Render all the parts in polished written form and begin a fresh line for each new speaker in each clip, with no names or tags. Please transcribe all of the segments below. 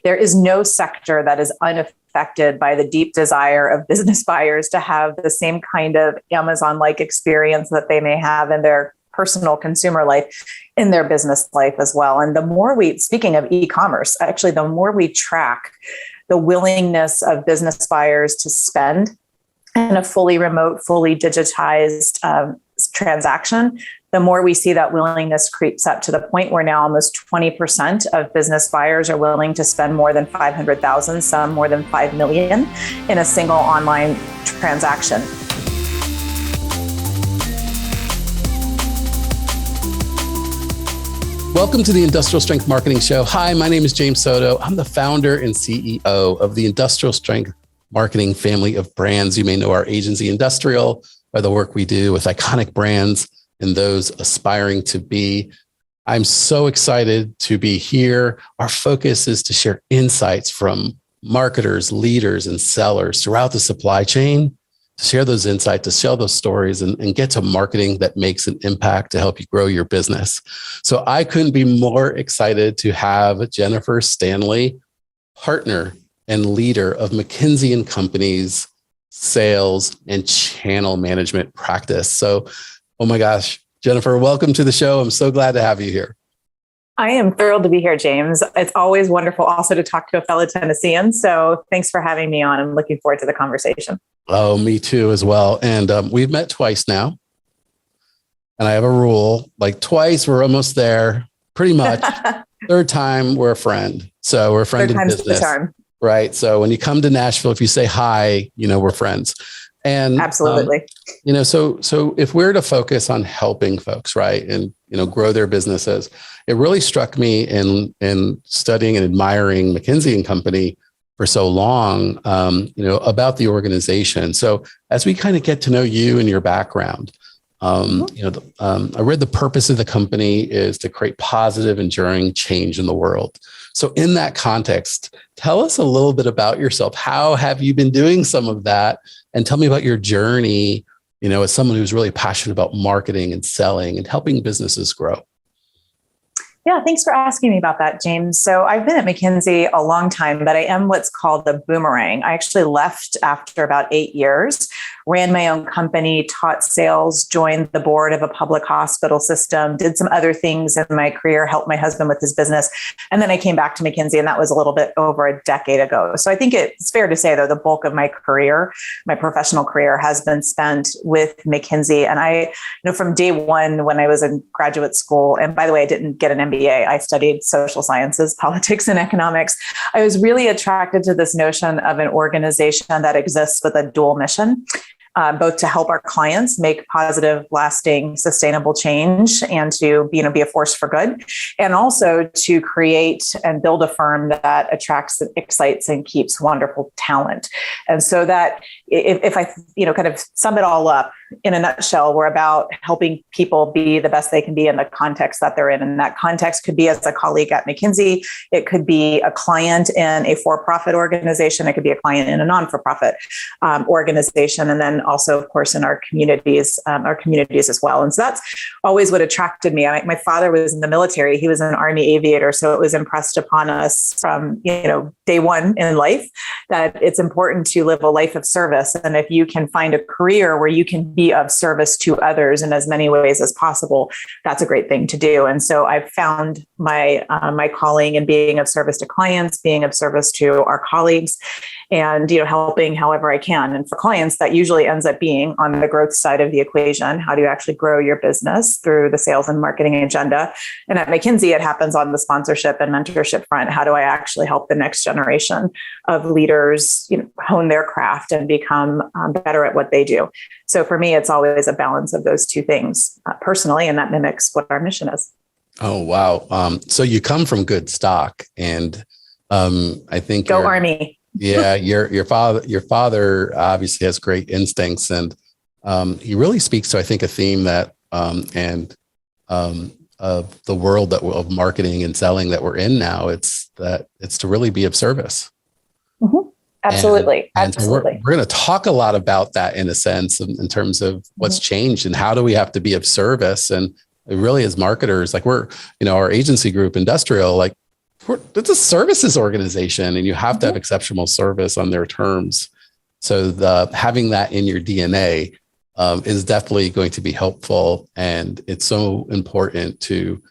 there is no sector that is unaffected by the deep desire of business buyers to have the same kind of Amazon-like experience that they may have in their personal consumer life, in their business life as well. And the more speaking of e-commerce, actually, the more we track the willingness of business buyers to spend in a fully remote, fully digitized transaction, the more we see that willingness creeps up to the point where now almost 20% of business buyers are willing to spend more than $500,000, some more than $5 million in a single online transaction.
Welcome to the Industrial Strength Marketing Show. Hi, my name is James Soto. I'm the founder and CEO of the Industrial Strength Marketing family of brands. You may know our agency, Industrial, by the work we do with iconic brands and those aspiring to be. I'm so excited to be here. Our focus is to share insights from marketers, leaders, and sellers throughout the supply chain, to share those insights, to share those stories, and get to marketing that makes an impact to help you grow your business. So I couldn't be more excited to have Jennifer Stanley, partner and leader of McKinsey Company's sales and channel management practice. So, oh my gosh, Jennifer, welcome to the show. I'm so glad to have you here.
I am thrilled to be here, James. It's always wonderful also to talk to a fellow Tennessean. So thanks for having me on. I'm looking forward to the conversation.
Oh, me too as well. And we've met twice now. And I have a rule, like twice, we're almost there, pretty much. Third time, we're a friend. So we're a friend in business. Third time's the charm. Right. So when you come to Nashville, if you say hi, we're friends. And
absolutely.
So if we're to focus on helping folks, right, and grow their businesses, it really struck me in studying and admiring McKinsey Company for so long, about the organization. So as we kind of get to know you and your background, I read the purpose of the company is to create positive, enduring change in the world. So in that context, tell us a little bit about yourself. How have you been doing some of that? And tell me about your journey, as someone who's really passionate about marketing and selling and helping businesses grow.
Yeah, thanks for asking me about that, James. So I've been at McKinsey a long time, but I am what's called the boomerang. I actually left after about 8 years, ran my own company, taught sales, joined the board of a public hospital system, did some other things in my career, helped my husband with his business. And then I came back to McKinsey, and that was a little bit over a decade ago. So I think it's fair to say, though, the bulk of my career, my professional career, has been spent with McKinsey. And I, from day one when I was in graduate school, and by the way, I didn't get an MBA. I studied social sciences, politics, and economics. I was really attracted to this notion of an organization that exists with a dual mission, both to help our clients make positive, lasting, sustainable change and to be a force for good, and also to create and build a firm that attracts, excites, and keeps wonderful talent. And so that if I kind of sum it all up in a nutshell, we're about helping people be the best they can be in the context that they're in. And that context could be as a colleague at McKinsey. It could be a client in a for-profit organization. It could be a client in a non-for-profit organization. And then also, of course, in our communities as well. And so that's always what attracted me. My father was in the military. He was an Army aviator. So it was impressed upon us from, day one in life that it's important to live a life of service. And if you can find a career where you can be of service to others in as many ways as possible, that's a great thing to do. And so I've found my calling in being of service to clients, being of service to our colleagues, and helping however I can. And for clients, that usually ends up being on the growth side of the equation. How do you actually grow your business through the sales and marketing agenda? And at McKinsey, it happens on the sponsorship and mentorship front. How do I actually help the next generation of leaders hone their craft and become better at what they do? So for me, it's always a balance of those two things personally, and that mimics what our mission is.
Oh, wow. So you come from good stock, and I think
Go Army.
Yeah, your father obviously has great instincts, and he really speaks to, I think, a theme that of the world of marketing and selling that we're in now. It's to really be of service.
Mm-hmm. Absolutely. Absolutely.
So we're going to talk a lot about that in a sense, in terms of what's changed and how do we have to be of service. And really, as marketers, like our agency group, Industrial, like it's a services organization, and you have to have exceptional service on their terms. So having that in your DNA is definitely going to be helpful. And it's so important to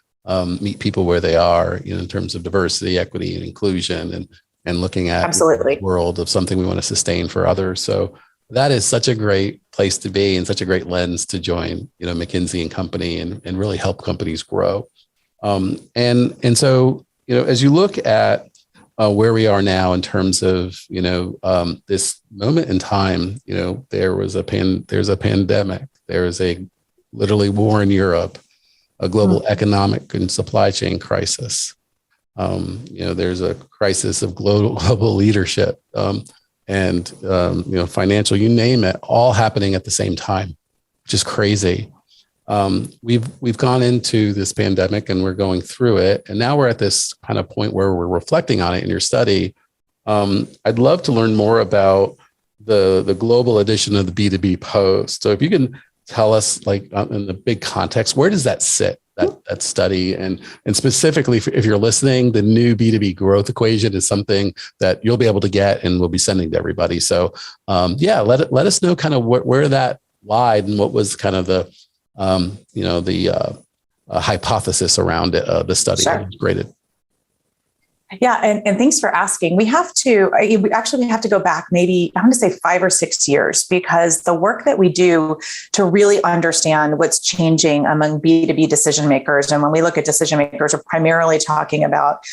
meet people where they are, in terms of diversity, equity, and inclusion, and looking at
Absolutely.
the world of something we want to sustain for others. So that is such a great place to be, and such a great lens to join, McKinsey and Company, and really help companies grow. And so, as you look at where we are now in terms of, this moment in time, there's a pandemic, there is a literally war in Europe, a global economic and supply chain crisis. There's a crisis of global leadership, and financial, you name it, all happening at the same time, which is crazy. We've gone into this pandemic, and we're going through it, and now we're at this kind of point where we're reflecting on it in your study. I'd love to learn more about the global edition of the B2B Post. So if you can tell us, like, in the big context, where does that sit, that study? And specifically, if you're listening, the new B2B growth equation is something that you'll be able to get, and we'll be sending to everybody. So let us know kind of where that lied, and what was kind of the hypothesis around it, the study.
Sure.
Graded.
Yeah. And thanks for asking. We have to go back maybe, I'm going to say 5 or 6 years, because the work that we do to really understand what's changing among B2B decision makers. And when we look at decision makers, we're primarily talking about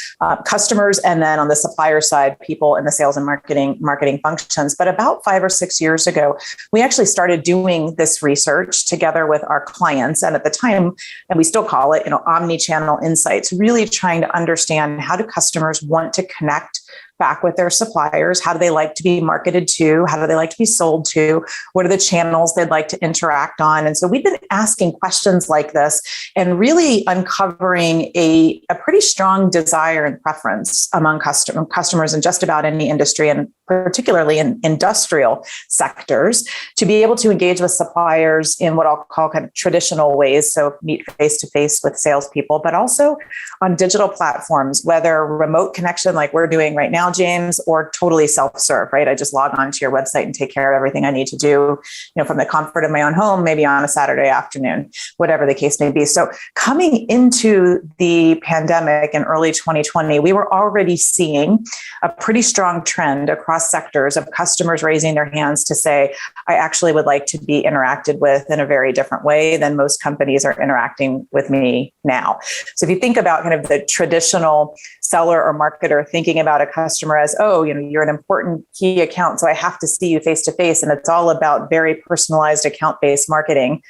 customers, and then on the supplier side, people in the sales and marketing functions. But about 5 or 6 years ago, we actually started doing this research together with our clients. And at the time, and we still call it, omni-channel insights, really trying to understand, how do customers want to connect back with their suppliers? How do they like to be marketed to? How do they like to be sold to? What are the channels they'd like to interact on? And so we've been asking questions like this, and really uncovering a pretty strong desire and preference among customers in just about any industry, and particularly in industrial sectors, to be able to engage with suppliers in what I'll call kind of traditional ways. So meet face-to-face with salespeople, but also on digital platforms, whether remote connection like we're doing right now, James, or totally self-serve, right? I just log on to your website and take care of everything I need to do, from the comfort of my own home, maybe on a Saturday afternoon, whatever the case may be. So coming into the pandemic in early 2020, we were already seeing a pretty strong trend across sectors of customers raising their hands to say, I actually would like to be interacted with in a very different way than most companies are interacting with me now. So if you think about kind of the traditional seller or marketer thinking about a customer as, you're an important key account, so I have to see you face to face, and it's all about very personalized account-based marketing.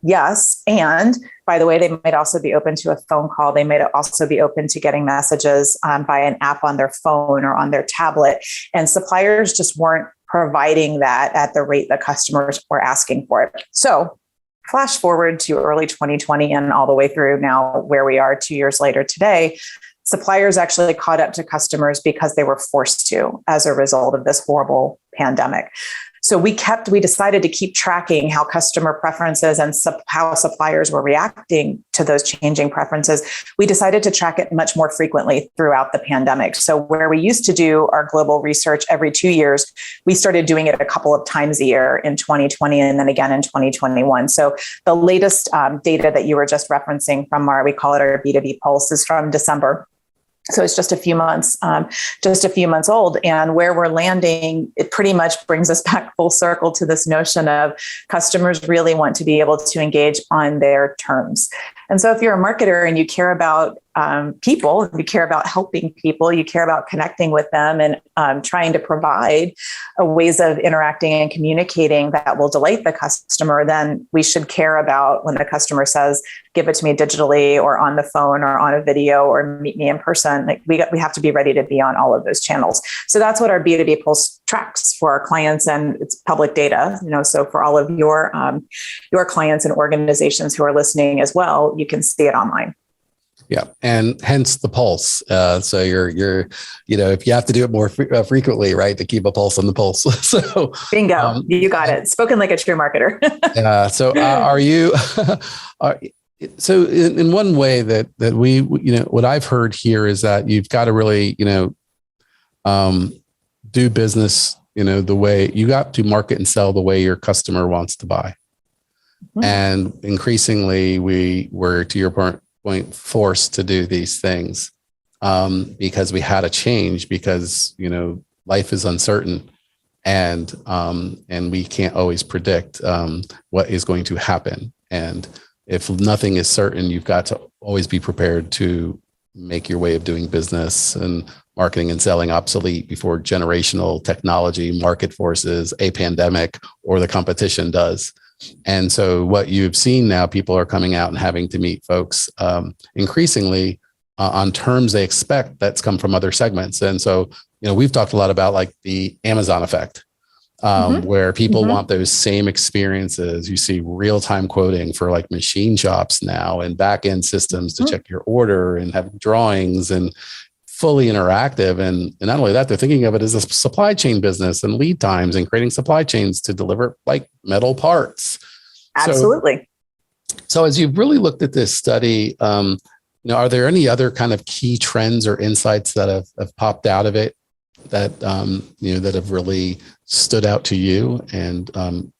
Yes. And by the way, they might also be open to a phone call. They might also be open to getting messages by an app on their phone or on their tablet. And suppliers just weren't providing that at the rate that customers were asking for it. So flash forward to early 2020 and all the way through now, where we are 2 years later today. Suppliers actually caught up to customers because they were forced to, as a result of this horrible pandemic. So we decided to keep tracking how customer preferences and how suppliers were reacting to those changing preferences. We decided to track it much more frequently throughout the pandemic. So where we used to do our global research every 2 years, we started doing it a couple of times a year in 2020 and then again in 2021. So the latest data that you were just referencing from we call it our B2B Pulse, is from December. So it's just a few months old. And where we're landing, it pretty much brings us back full circle to this notion of customers really want to be able to engage on their terms. And so if you're a marketer and you care about people, you care about helping people, you care about connecting with them and trying to provide ways of interacting and communicating that will delight the customer, then we should care about when the customer says, give it to me digitally or on the phone or on a video or meet me in person. Like we have to be ready to be on all of those channels. So that's what our B2B Pulse tracks for our clients, and it's public data. So for all of your clients and organizations who are listening as well, you can see it online.
Yeah, and hence the pulse. So you're if you have to do it more frequently, right, to keep a pulse on the pulse. So
bingo, you got it. Spoken like a true marketer.
So are you? So in one way that we, what I've heard here is that you've got to really, do business, the way you got to market and sell the way your customer wants to buy. Mm-hmm. And increasingly we were, to your point, forced to do these things because we had a change because, life is uncertain and we can't always predict what is going to happen. And if nothing is certain, you've got to always be prepared to make your way of doing business and marketing and selling obsolete before generational technology, market forces, a pandemic, or the competition does. And so what you've seen now, people are coming out and having to meet folks increasingly on terms they expect that's come from other segments. And so, we've talked a lot about like the Amazon effect. Where people want those same experiences. You see real-time quoting for like machine shops now and back-end systems to check your order and have drawings and fully interactive. And not only that, they're thinking of it as a supply chain business and lead times and creating supply chains to deliver like metal parts.
Absolutely.
So as you've really looked at this study, are there any other kind of key trends or insights that have popped out of it that, that have really stood out to you and,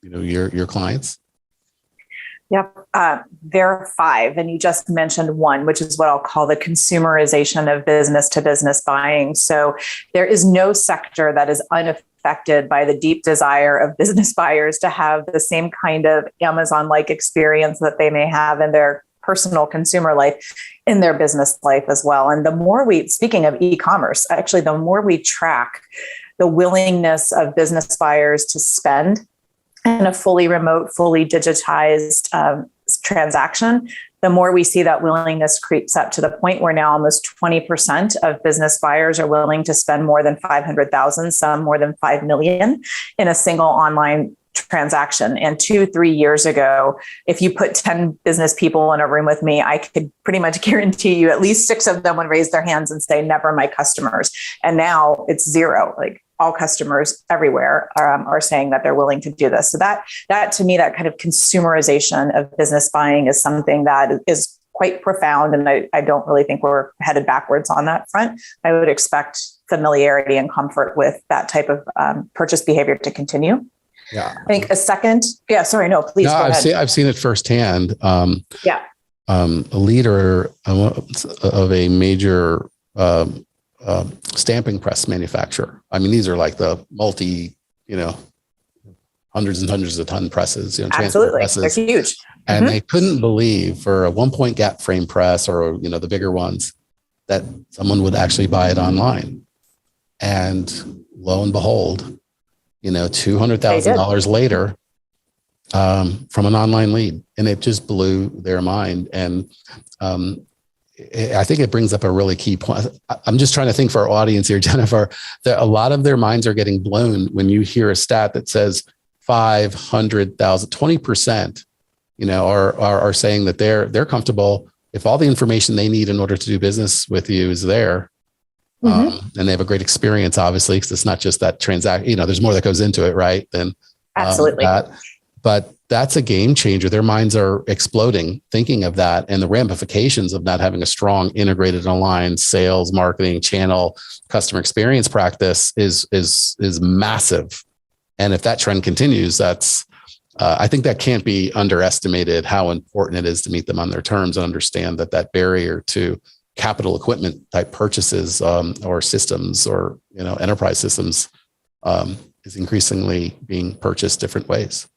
your clients?
Yep. There are 5, and you just mentioned one, which is what I'll call the consumerization of business to business buying. So there is no sector that is unaffected by the deep desire of business buyers to have the same kind of Amazon-like experience that they may have in their personal consumer life, in their business life as well. And the more speaking of e-commerce, actually, the more we track the willingness of business buyers to spend in a fully remote, fully digitized transaction, the more we see that willingness creeps up to the point where now almost 20% of business buyers are willing to spend more than $500,000, some more than $5 million in a single online transaction. And 2-3 years ago, if you put 10 business people in a room with me, I could pretty much guarantee you at least 6 of them would raise their hands and say, never my customers. And now it's 0. Like all customers everywhere are saying that they're willing to do this. So that to me, that kind of consumerization of business buying is something that is quite profound. And I don't really think we're headed backwards on that front. I would expect familiarity and comfort with that type of purchase behavior to continue.
Yeah.
I think a second. Yeah. Sorry. No, please.
No,
go ahead.
I've seen it firsthand. A leader of a major stamping press manufacturer. I mean, these are like the multi, hundreds and hundreds of ton presses.
Absolutely, presses. They're huge.
And they couldn't believe for a 1-point gap frame press or the bigger ones that someone would actually buy it online. And lo and behold, $200,000 later from an online lead. And it just blew their mind. And I think it brings up a really key point. I'm just trying to think for our audience here, Jennifer, that a lot of their minds are getting blown when you hear a stat that says 500,000, 20%, are saying that they're comfortable if all the information they need in order to do business with you is there. And they have a great experience, obviously, because it's not just that transaction, there's more that goes into it, right?
Absolutely.
But that's a game changer. Their minds are exploding thinking of that, and the ramifications of not having a strong integrated online sales, marketing, channel, customer experience practice is massive. And if that trend continues, I think that can't be underestimated how important it is to meet them on their terms and understand that barrier to capital equipment type purchases or systems or enterprise systems is increasingly being purchased different ways.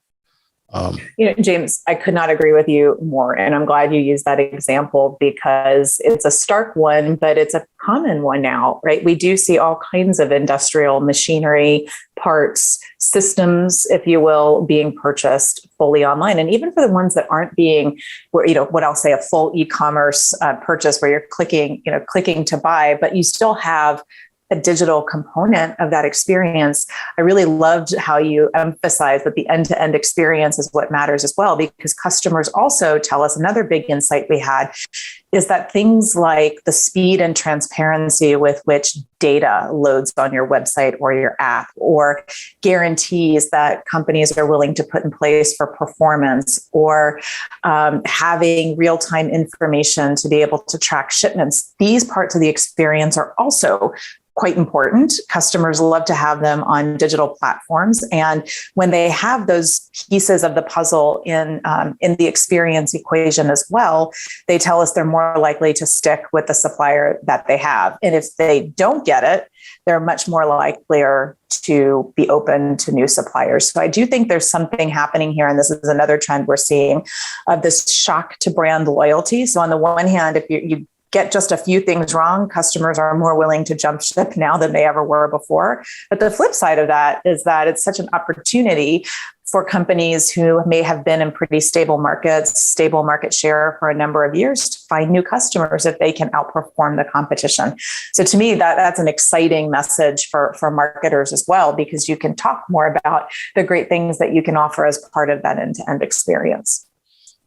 James, I could not agree with you more. And I'm glad you used that example because it's a stark one, but it's a common one now, right? We do see all kinds of industrial machinery, parts, systems, if you will, being purchased fully online. And even for the ones that aren't being, what I'll say, a full e-commerce purchase where you're clicking to buy, but you still have a digital component of that experience. I really loved how you emphasized that the end-to-end experience is what matters as well, because customers also tell us another big insight we had is that things like the speed and transparency with which data loads on your website or your app, or guarantees that companies are willing to put in place for performance, or having real-time information to be able to track shipments, these parts of the experience are also quite important. Customers love to have them on digital platforms. And when they have those pieces of the puzzle in the experience equation as well, they tell us they're more likely to stick with the supplier that they have. And if they don't get it, they're much more likelier to be open to new suppliers. So I do think there's something happening here. And this is another trend we're seeing of this shock to brand loyalty. So on the one hand, if you get just a few things wrong, customers are more willing to jump ship now than they ever were before. But the flip side of that is that it's such an opportunity for companies who may have been in pretty stable markets, stable market share for a number of years, to find new customers if they can outperform the competition. So to me, that's an exciting message for marketers as well, because you can talk more about the great things that you can offer as part of that end-to-end experience.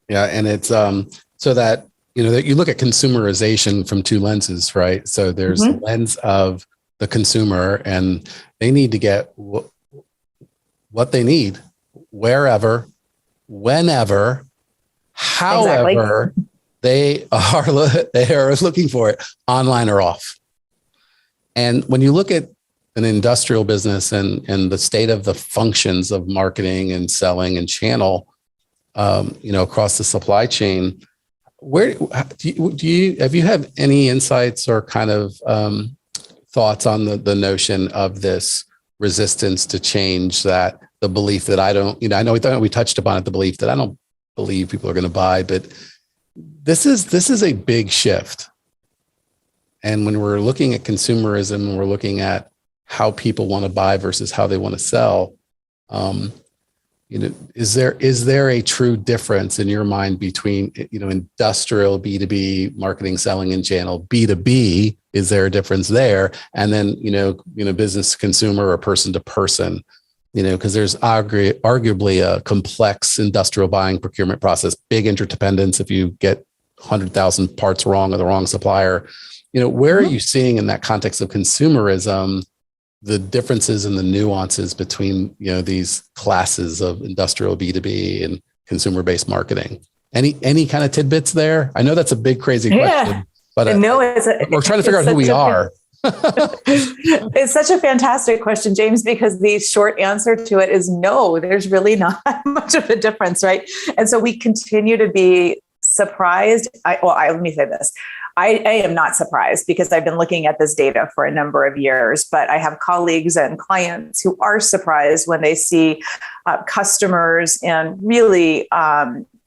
Yeah, and it's so that that you look at consumerization from two lenses, right? So there's the lens of the consumer, and they need to get what they need, wherever, whenever, however they are looking for it, online or off. And when you look at an industrial business and the state of the functions of marketing and selling and channel, across the supply chain, where do you have any insights or kind of thoughts on the notion of this resistance to change, that the belief that I know we touched upon it, the belief that I don't believe people are going to buy, but this is a big shift. And when we're looking at consumerism and we're looking at how people want to buy versus how they want to sell, is there a true difference in your mind between, industrial B2B marketing, selling, and channel B2B? Is there a difference there? And then, business to consumer or person to person, because there's arguably a complex industrial buying procurement process, big interdependence. If you get 100,000 parts wrong or the wrong supplier, where are you seeing in that context of consumerism the differences and the nuances between these classes of industrial B2B and consumer-based marketing? Any kind of tidbits there? I know that's a big, crazy question, but we're trying to figure out who we are.
It's such a fantastic question, James, because the short answer to it is no, there's really not much of a difference, right? And so we continue to be surprised. Let me say this. I am not surprised, because I've been looking at this data for a number of years, but I have colleagues and clients who are surprised when they see customers in really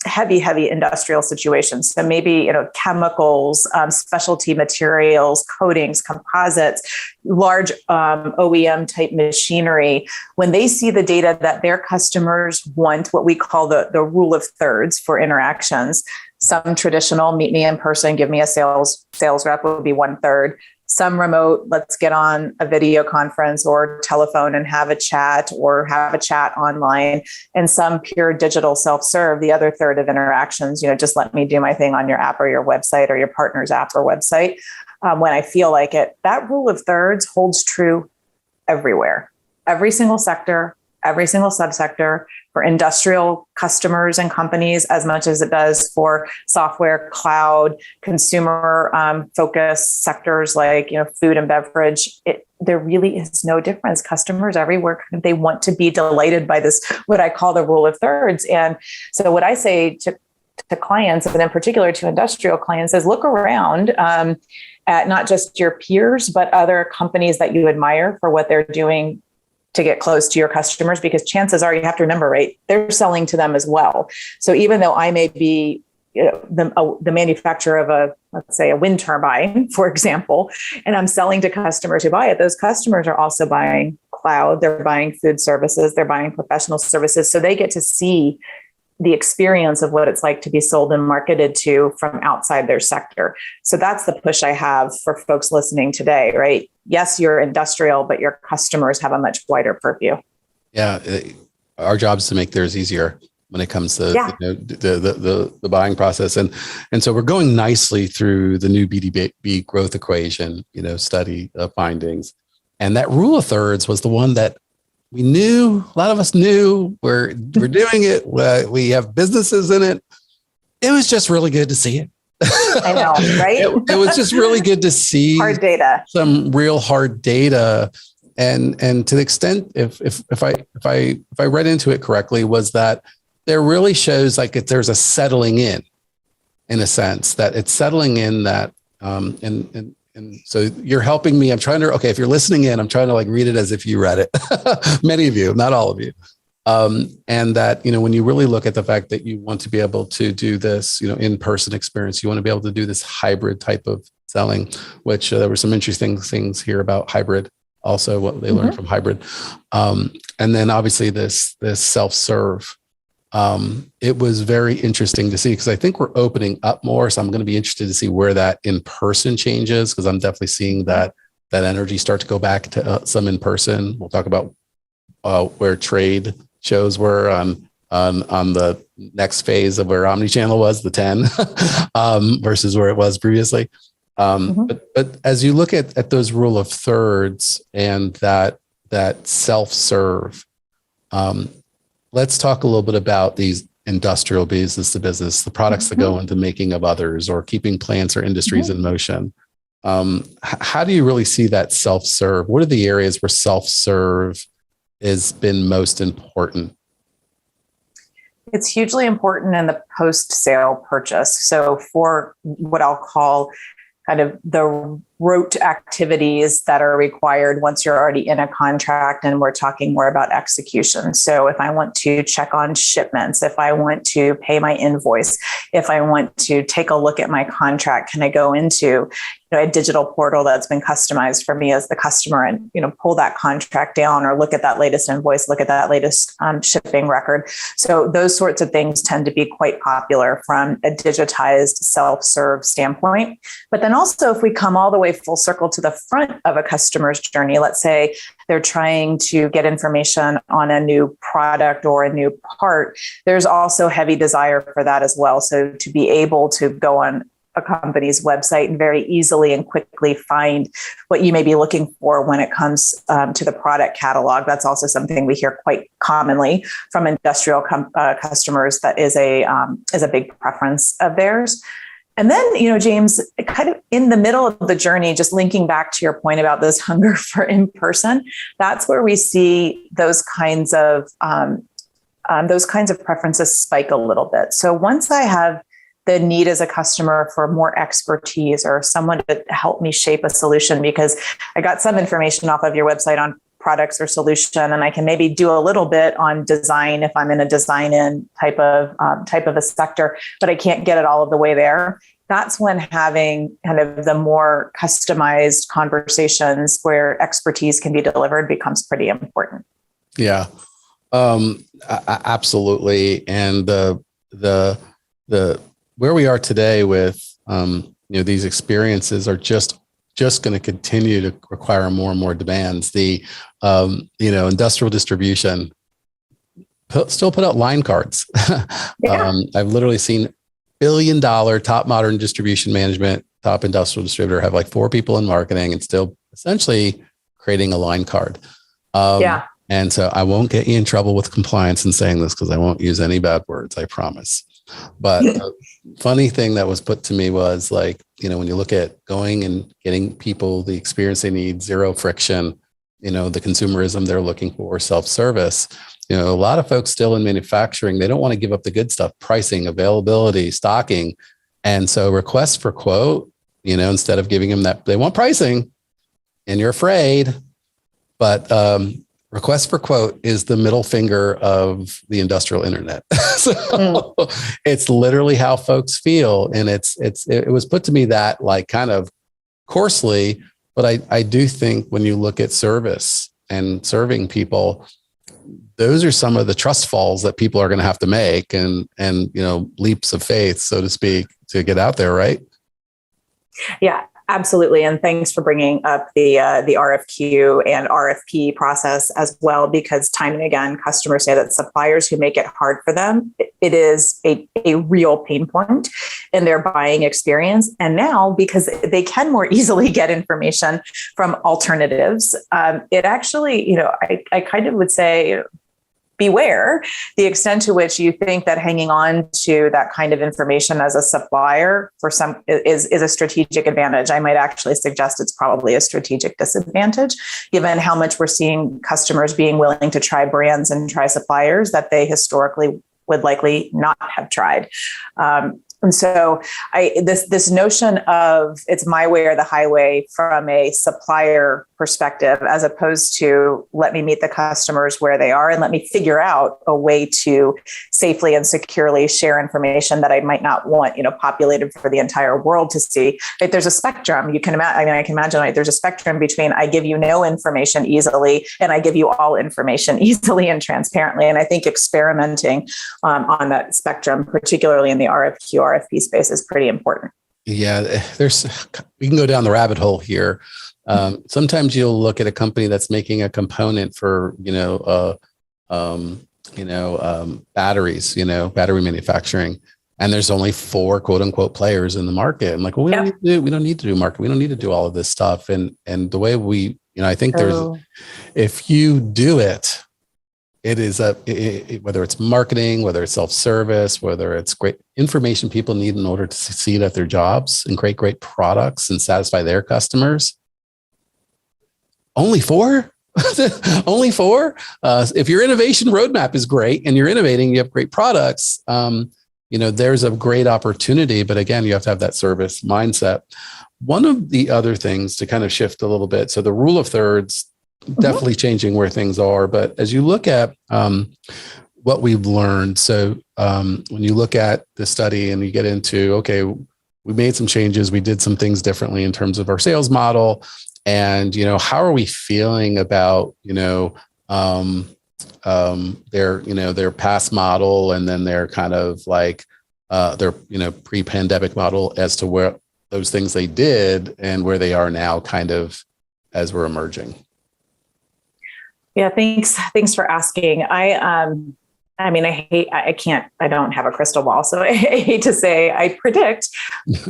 heavy industrial situations. So maybe, chemicals, specialty materials, coatings, composites, large OEM type machinery. When they see the data that their customers want, what we call the rule of thirds for interactions. Some traditional, meet me in person, give me a sales rep, would be 1/3. Some remote, let's get on a video conference or telephone and have a chat, or have a chat online. And some pure digital self-serve, the other third of interactions, just let me do my thing on your app or your website or your partner's app or website when I feel like it. That rule of thirds holds true everywhere, every single sector, every single subsector, for industrial customers and companies as much as it does for software, cloud, consumer focused sectors like food and beverage. There really is no difference. Customers everywhere, they want to be delighted by this, what I call the rule of thirds. And so what I say to clients, and in particular to industrial clients, is look around at not just your peers, but other companies that you admire for what they're doing to get close to your customers, because chances are, you have to remember, right, they're selling to them as well. So even though I may be the manufacturer of let's say a wind turbine, for example, and I'm selling to customers who buy it, those customers are also buying cloud, they're buying food services, they're buying professional services. So they get to see the experience of what it's like to be sold and marketed to from outside their sector. So that's the push I have for folks listening today, right? Yes, you're industrial, but your customers have a much wider purview.
Yeah. Our job is to make theirs easier. when it comes to
Yeah.
the buying process. And so we're going nicely through the new B2B growth equation, study findings. And that rule of thirds was the one that we knew, a lot of us knew we're doing it. We have businesses in it. It was just really good to see it.
I know, right?
It was just really good to see
hard data,
some real hard data. And to the extent, if I read into it correctly, was that there really shows like there's a settling in a sense that it's settling in that, and so you're helping me. I'm trying to, okay, if you're listening in, I'm trying to like read it as if you read it. Many of you, not all of you. And that, when you really look at the fact that you want to be able to do this, in-person experience, you want to be able to do this hybrid type of selling, which there were some interesting things here about hybrid, also what they learned from hybrid. And then obviously this self-serve. It was very interesting to see because I think we're opening up more. So I'm going to be interested to see where that in-person changes because I'm definitely seeing that energy start to go back to some in-person. We'll talk about where trade shows were on the next phase of where omnichannel was, the 10 versus where it was previously. But as you look at those rule of thirds and that self-serve, let's talk a little bit about these industrial business to business, the products that go into making of others or keeping plants or industries in motion. How do you really see that self-serve? What are the areas where self-serve has been most important?
It's hugely important in the post-sale purchase. So for what I'll call kind of the rote activities that are required once you're already in a contract, and we're talking more about execution. So if I want to check on shipments, if I want to pay my invoice, if I want to take a look at my contract, can I go into a digital portal that's been customized for me as the customer and pull that contract down or look at that latest invoice, look at that latest shipping record. So those sorts of things tend to be quite popular from a digitized self-serve standpoint. But then also if we come all the way full circle to the front of a customer's journey, let's say they're trying to get information on a new product or a new part, there's also heavy desire for that as well. So to be able to go on a company's website and very easily and quickly find what you may be looking for when it comes to the product catalog. That's also something we hear quite commonly from industrial customers. That is a big preference of theirs. And then, James, kind of in the middle of the journey, just linking back to your point about this hunger for in-person, that's where we see those kinds of preferences spike a little bit. So once I have the need as a customer for more expertise or someone to help me shape a solution, because I got some information off of your website on products or solution, and I can maybe do a little bit on design if I'm in a design-in type of a sector, but I can't get it all of the way there. That's when having kind of the more customized conversations where expertise can be delivered becomes pretty important.
Yeah, absolutely. And the where we are today with these experiences are just going to continue to require more and more demands. The industrial distribution still put out line cards.
Yeah.
I've literally seen $1 billion top modern distribution management, top industrial distributor have like 4 people in marketing and still essentially creating a line card. And so I won't get you in trouble with compliance in saying this because I won't use any bad words, I promise. But the funny thing that was put to me was like, when you look at going and getting people the experience they need, zero friction, the consumerism they're looking for, self-service, a lot of folks still in manufacturing, they don't want to give up the good stuff, pricing, availability, stocking. And so request for quote, instead of giving them that, they want pricing and you're afraid, but request for quote is the middle finger of the industrial internet. So it's literally how folks feel. And it was put to me that like kind of coarsely, but I do think when you look at service and serving people, those are some of the trust falls that people are going to have to make and leaps of faith, so to speak, to get out there. Right.
Yeah, Absolutely. And thanks for bringing up the RFQ and RFP process as well, because time and again, customers say that suppliers who make it hard for them, it is a real pain point in their buying experience. And now, because they can more easily get information from alternatives, it actually, I kind of would say, beware the extent to which you think that hanging on to that kind of information as a supplier for some is a strategic advantage. I might actually suggest it's probably a strategic disadvantage, given how much we're seeing customers being willing to try brands and try suppliers that they historically would likely not have tried. And so this notion of it's my way or the highway from a supplier perspective, as opposed to let me meet the customers where they are and let me figure out a way to safely and securely share information that I might not want, populated for the entire world to see. Right? There's a spectrum. You can imagine. I can imagine. Right? There's a spectrum between I give you no information easily and I give you all information easily and transparently. And I think experimenting on that spectrum, particularly in the RFP space, is pretty important.
Yeah, we can go down the rabbit hole here. Sometimes you'll look at a company that's making a component for, batteries, battery manufacturing, and there's only 4 quote unquote players in the market. I'm like, well, we don't need to do market. We don't need to do all of this stuff. And the way we, I think if you do it, it is whether it's marketing, whether it's self-service, whether it's great information people need in order to succeed at their jobs and create great products and satisfy their customers. Only 4? Only 4? If your innovation roadmap is great and you're innovating, you have great products, there's a great opportunity. But again, you have to have that service mindset. One of the other things to kind of shift a little bit, so the rule of thirds, definitely changing where things are. But as you look at what we've learned, so when you look at the study and you get into, okay, we made some changes, we did some things differently in terms of our sales model, and how are we feeling about their past model and then their kind of like their pre-pandemic model as to where those things they did and where they are now, kind of as we're emerging.
Yeah, thanks for asking. I don't have a crystal ball, so I hate to say I predict,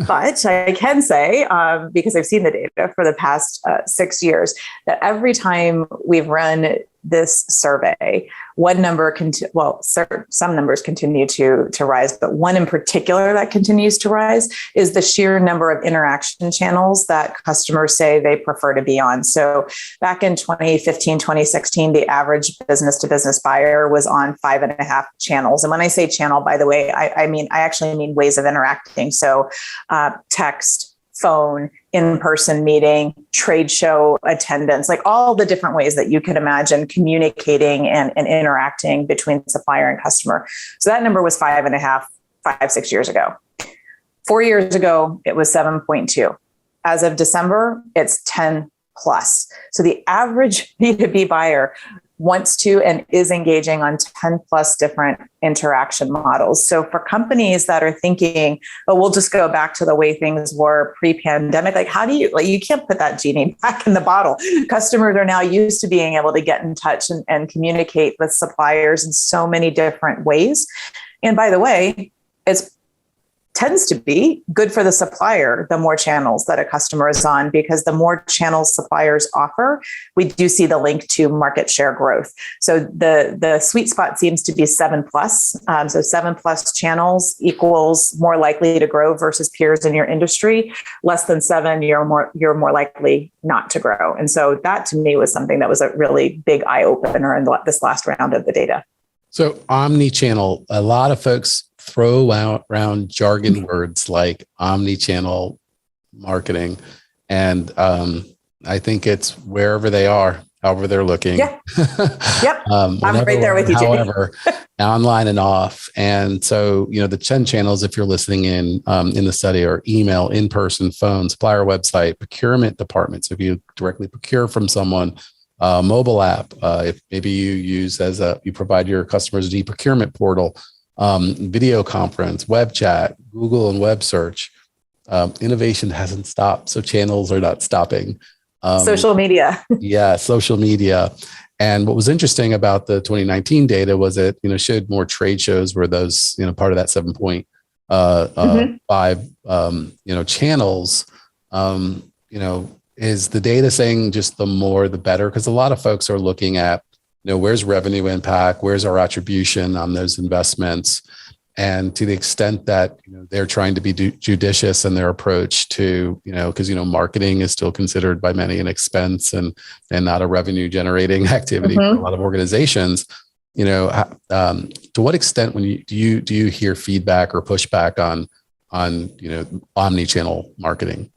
but I can say, because I've seen the data for the past 6 years, that every time we've run this survey, some numbers continue to rise, but one in particular that continues to rise is the sheer number of interaction channels that customers say they prefer to be on. So back in 2015, 2016, the average business to business buyer was on 5.5 channels. And when I say channel, by the way, I actually mean ways of interacting. So text, phone, in-person meeting, trade show attendance, like all the different ways that you can imagine communicating and interacting between supplier and customer. So that number was 6 years ago. 4 years ago, it was 7.2. As of December, it's 10 plus. So the average B2B buyer wants to and is engaging on 10 plus different interaction models. So for companies that are thinking, oh, we'll just go back to the way things were pre-pandemic, like how do you can't put that genie back in the bottle. Customers are now used to being able to get in touch and communicate with suppliers in so many different ways. And by the way, it's tends to be good for the supplier, the more channels that a customer is on, because the more channels suppliers offer, we do see the link to market share growth. So the sweet spot seems to be 7 plus. So 7 plus channels equals more likely to grow versus peers in your industry. Less than 7, you're more likely not to grow. And so that to me was something that was a really big eye opener in this last round of the data.
So omni-channel, a lot of folks throw around jargon words like omni-channel marketing. And I think it's wherever they are, however they're looking. Yeah.
Yep. I'm right there with you,
however, online and off. And so, the 10 channels, if you're listening in the study, are email, in-person, phone, supplier website, procurement departments. If you directly procure from someone, mobile app, if maybe you provide your customers an e-procurement portal, video conference, web chat, Google and web search, innovation hasn't stopped. So channels are not stopping.
Social media.
Yeah, social media. And what was interesting about the 2019 data was it, showed more trade shows were those, part of that 7.5, channels. Is the data saying just the more, the better? Because a lot of folks are looking at, where's revenue impact? Where's our attribution on those investments? And to the extent that they're trying to be judicious in their approach to, because marketing is still considered by many an expense and not a revenue generating activity for a lot of organizations. To what extent do you hear feedback or pushback on omni-channel marketing?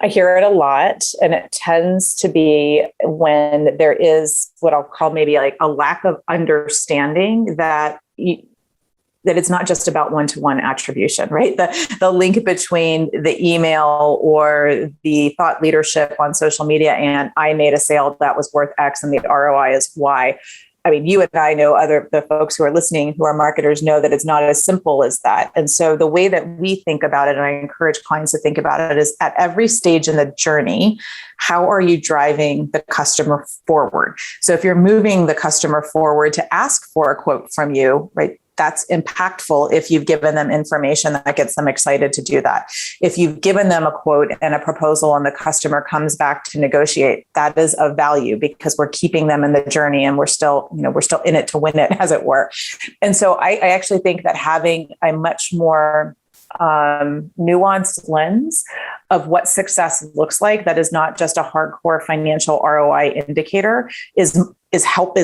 I hear it a lot, and it tends to be when there is what I'll call maybe like a lack of understanding that it's not just about one-to-one attribution, right? The link between the email or the thought leadership on social media and I made a sale that was worth X and the ROI is Y. I mean, you and I know the folks who are listening who are marketers know that it's not as simple as that. And so the way that we think about it, and I encourage clients to think about it, is at every stage in the journey, how are you driving the customer forward? So if you're moving the customer forward to ask for a quote from you, right? That's impactful if you've given them information that gets them excited to do that. If you've given them a quote and a proposal and the customer comes back to negotiate, that is of value because we're keeping them in the journey and we're still in it to win it, as it were. And so I actually think that having a much more nuanced lens of what success looks like, that is not just a hardcore financial ROI indicator, is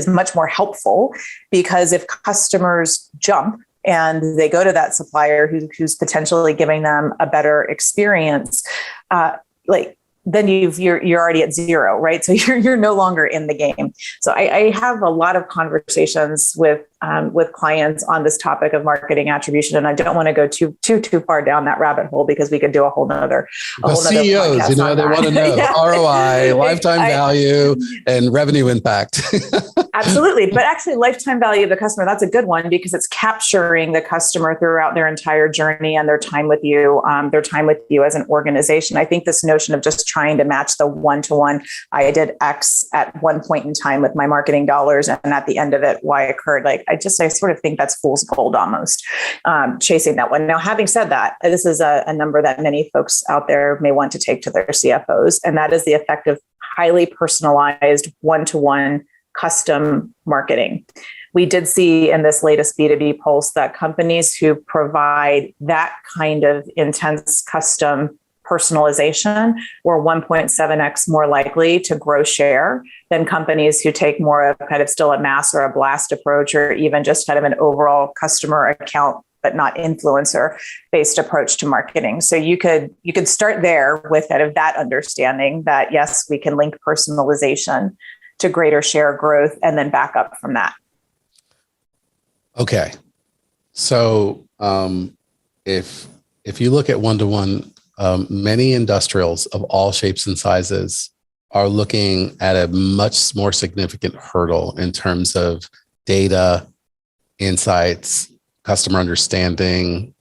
much more helpful, because if customers jump and they go to that supplier who's potentially giving them a better experience, then you're already at zero, right? So you're no longer in the game. So I have a lot of conversations with clients on this topic of marketing attribution, and I don't want to go too far down that rabbit hole because we could do a whole nother
CEOs, they want to know
yeah.
ROI, lifetime value, and revenue impact.
Absolutely. But actually, lifetime value of the customer, that's a good one because it's capturing the customer throughout their entire journey and their time with you as an organization. I think this notion of just trying to match the one-to-one, I did X at one point in time with my marketing dollars, and at the end of it, Y occurred. I sort of think that's fool's gold almost, chasing that one. Now, having said that, this is a number that many folks out there may want to take to their CFOs, and that is the effect of highly personalized one-to-one custom marketing. We did see in this latest B2B pulse that companies who provide that kind of intense custom personalization were 1.7x more likely to grow share than companies who take more of kind of still a mass or a blast approach, or even just kind of an overall customer account but not influencer based approach to marketing. So you could start there with kind of that understanding that yes, we can link personalization to greater share growth and then back up from that.
Okay. So if you look at one-to-one, many industrials of all shapes and sizes are looking at a much more significant hurdle in terms of data, insights, customer understanding,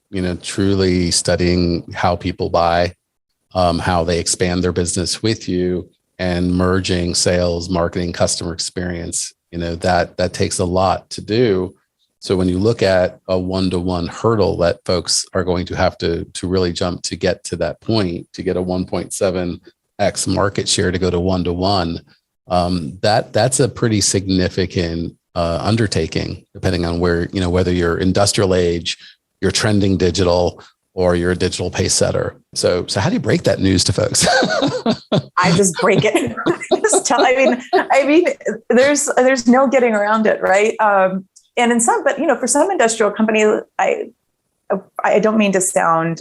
truly studying how people buy, how they expand their business with you, and merging sales, marketing, customer experience. That takes a lot to do. So when you look at a one-to-one hurdle that folks are going to have to really jump to get to that point, to get a 1.7x market share to go to one-to-one, that's a pretty significant undertaking, depending on whether you're industrial age, you're trending digital, or you're a digital pace setter. So how do you break that news to folks?
I just break it. I mean, there's no getting around it, right? And for some industrial companies, I don't mean to sound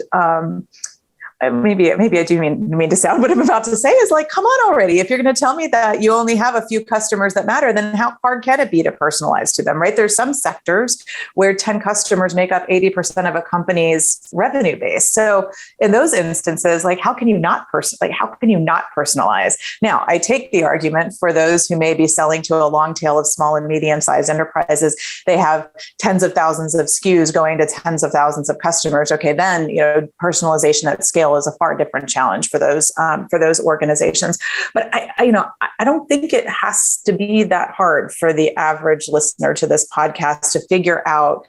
maybe I do mean to sound what I'm about to say is like, come on already. If you're going to tell me that you only have a few customers that matter, then how hard can it be to personalize to them, right? There's some sectors where 10 customers make up 80% of a company's revenue base. So in those instances, like, how can you not personalize? Now, I take the argument for those who may be selling to a long tail of small and medium-sized enterprises. They have tens of thousands of SKUs going to tens of thousands of customers. Okay, then personalization at scale is a far different challenge for those organizations. But I don't think it has to be that hard for the average listener to this podcast to figure out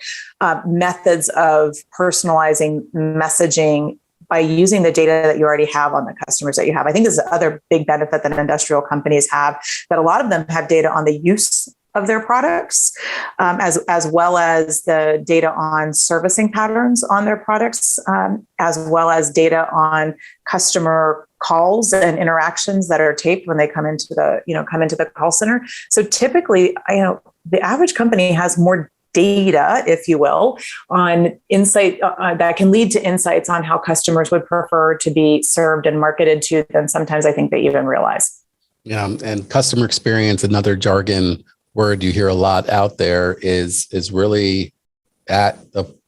methods of personalizing messaging by using the data that you already have on the customers that you have. I think this is the other big benefit that industrial companies have, that a lot of them have data on the use of their products, as well as the data on servicing patterns on their products, as well as data on customer calls and interactions that are taped when they come into the call center. So typically, the average company has more data, if you will, on insight that can lead to insights on how customers would prefer to be served and marketed to than sometimes I think they even realize.
Yeah, and customer experience, another jargon word you hear a lot out there, is really at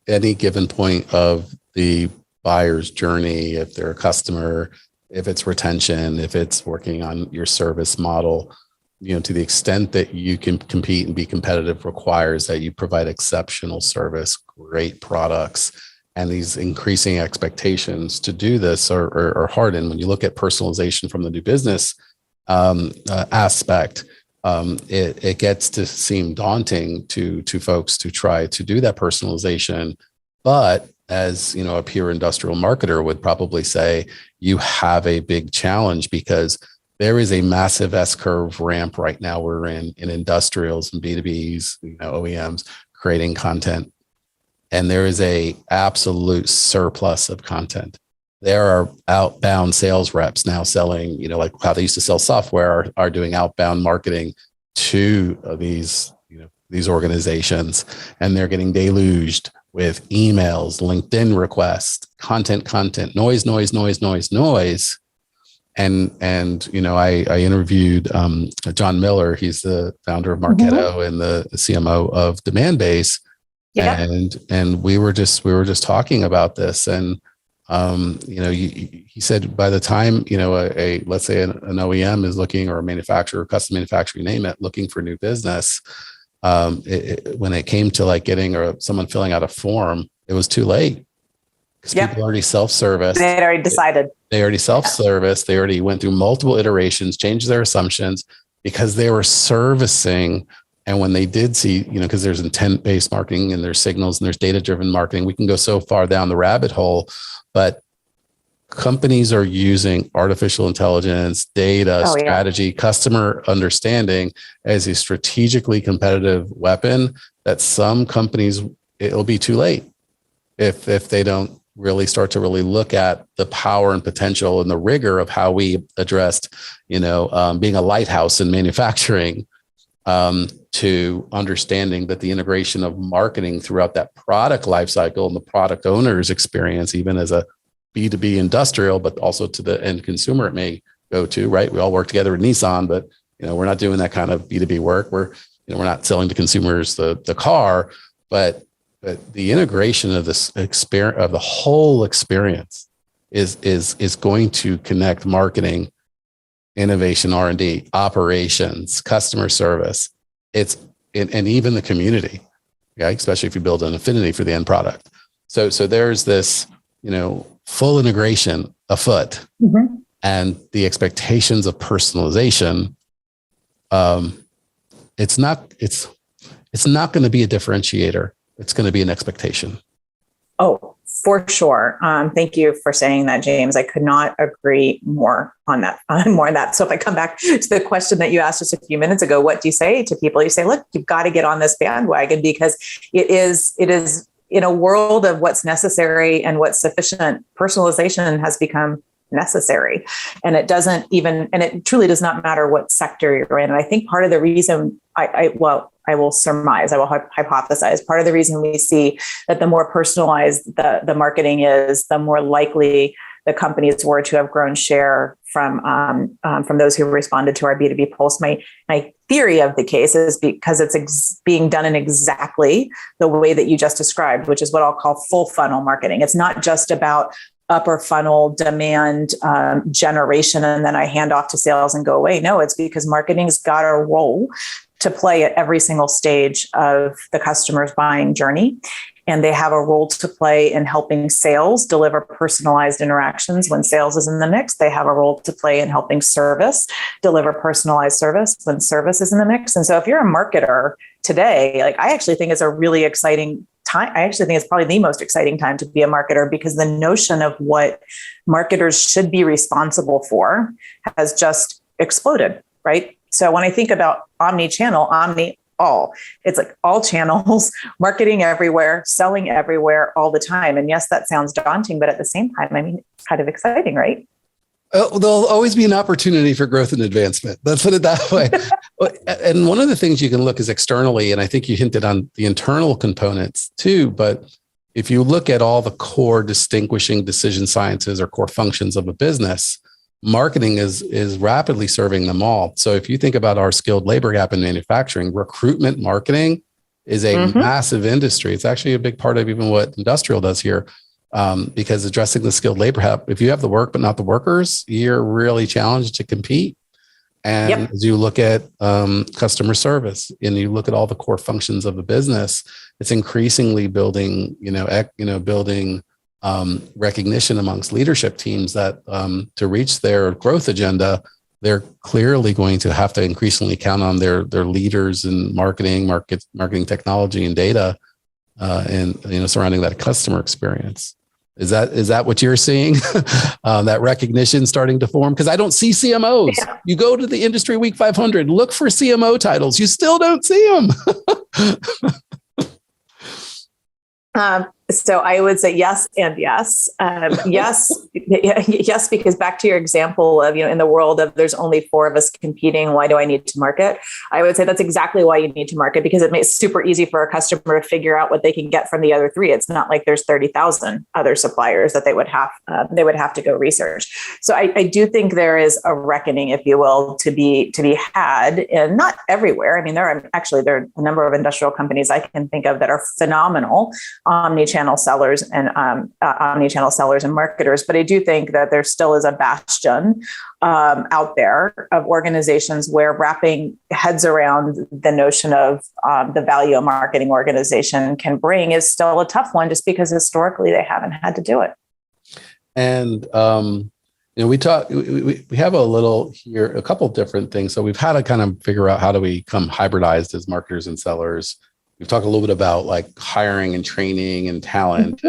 any given point of the buyer's journey. If they're a customer, if it's retention, if it's working on your service model, to the extent that you can compete and be competitive requires that you provide exceptional service, great products, and these increasing expectations to do this are hard. And when you look at personalization from the new business aspect, it gets to seem daunting to folks to try to do that personalization. But as a pure industrial marketer would probably say, you have a big challenge because there is a massive S-curve ramp right now. We're in industrials and B2Bs, OEMs creating content, and there is a absolute surplus of content. There are outbound sales reps now selling, like how they used to sell software, are doing outbound marketing to these organizations, and they're getting deluged with emails, LinkedIn requests, content, noise. And I interviewed John Miller. He's the founder of Marketo and the CMO of Demandbase. Yeah. And we were just talking about this, and he said by the time let's say an OEM is looking, or a manufacturer, custom manufacturer, you name it, looking for new business, when it came to like getting someone filling out a form, it was too late. Because people already self-serviced.
They had already decided.
They already self-serviced. They already went through multiple iterations, changed their assumptions because they were servicing. And when they did see, because there's intent-based marketing and there's signals and there's data-driven marketing, we can go so far down the rabbit hole. But companies are using artificial intelligence, data, strategy, customer understanding as a strategically competitive weapon that some companies, it'll be too late if they don't really start to really look at the power and potential and the rigor of how we addressed, being a lighthouse in manufacturing, to understanding that the integration of marketing throughout that product lifecycle and the product owner's experience, even as a B2B industrial, but also to the end consumer it may go to, right? We all work together at Nissan, but we're not doing that kind of B2B work. We're not selling to consumers the car, but the integration of this experience, of the whole experience, is going to connect marketing, innovation, R&D, operations, customer service. And even the community, okay? Especially if you build an affinity for the end product. So there's this, full integration afoot, and the expectations of personalization. It's not going to be a differentiator. It's going to be an expectation.
Oh, for sure. Thank you for saying that, James. I could not agree more on that. So if I come back to the question that you asked us a few minutes ago, what do you say to people? You say, look, you've got to get on this bandwagon because it is in a world of what's necessary and what's sufficient. Personalization has become necessary, and it truly does not matter what sector you're in. And I think part of the reason I will surmise, I will hypothesize, part of the reason we see that the more personalized the marketing is, the more likely the companies were to have grown share from those who responded to our B2B pulse. My theory of the case is because it's being done in exactly the way that you just described, which is what I'll call full funnel marketing. It's not just about upper funnel demand generation, and then I hand off to sales and go away. No, it's because marketing's got a role to play at every single stage of the customer's buying journey. And they have a role to play in helping sales deliver personalized interactions. When sales is in the mix, they have a role to play in helping service deliver personalized service when service is in the mix. And so if you're a marketer today, like I actually think it's a really exciting time. I actually think it's probably the most exciting time to be a marketer, because the notion of what marketers should be responsible for has just exploded, right? So when I think about omni-channel, it's like all channels, marketing everywhere, selling everywhere all the time. And yes, that sounds daunting, but at the same time, I mean, it's kind of exciting, right?
There'll always be an opportunity for growth and advancement. Let's put it that way. And one of the things you can look is externally, and I think you hinted on the internal components too, but if you look at all the core distinguishing decision sciences or core functions of a business, marketing is rapidly serving them all. So if you think about our skilled labor gap in manufacturing, recruitment marketing is a massive industry. It's actually a big part of even what industrial does here, because addressing the skilled labor gap, if you have the work but not the workers, you're really challenged to compete. And as you look at customer service and you look at all the core functions of a business, it's increasingly building recognition amongst leadership teams that to reach their growth agenda, they're clearly going to have to increasingly count on their leaders in marketing technology and data, and surrounding that customer experience. Is that what you're seeing? That recognition starting to form? Because I don't see CMOs. Yeah. You go to the Industry Week 500, look for CMO titles. You still don't see them.
So I would say yes and yes. Yes, because back to your example of, in the world of there's only 4 of us competing, why do I need to market? I would say that's exactly why you need to market, because it makes it super easy for a customer to figure out what they can get from the other 3. It's not like there's 30,000 other suppliers that they would have to go research. So I do think there is a reckoning, if you will, to be had, and not everywhere. I mean, there are a number of industrial companies I can think of that are phenomenal omni-channel sellers and omni-channel sellers and marketers. But I do think that there still is a bastion out there of organizations where wrapping heads around the notion of the value a marketing organization can bring is still a tough one, just because historically they haven't had to do it.
And we have a couple of different things. So we've had to kind of figure out how do we become hybridized as marketers and sellers. We've talked a little bit about like hiring and training and talent,